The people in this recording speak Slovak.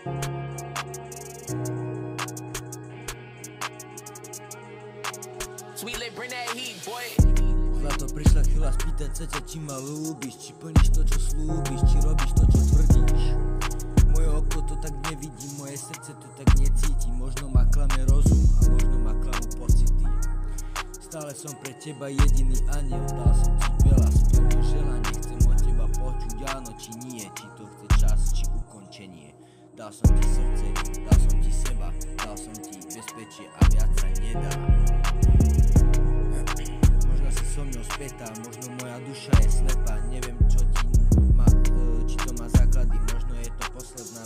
Zlato, prišla chvíľa spýtať sa ťa, či ma ľúbiš, či plníš to, čo slúbiš, či robíš to, čo tvrdíš. Moje oko to tak nevidí, moje srdce to tak necíti, možno ma klame rozum a možno ma klamú pocity. Stále som pre teba jediný aniel, dal som ti veľa, splnil želanie, chcem od teba počuť áno či nie, či to chce čas, či ukončenie. Dal som ti srdce, dal som ti seba, dal som ti bezpečie a viac sa nedá. Možno si so mnou spätá, možno moja duša je slepá, neviem čo ti má, či to má základy, možno je to posledná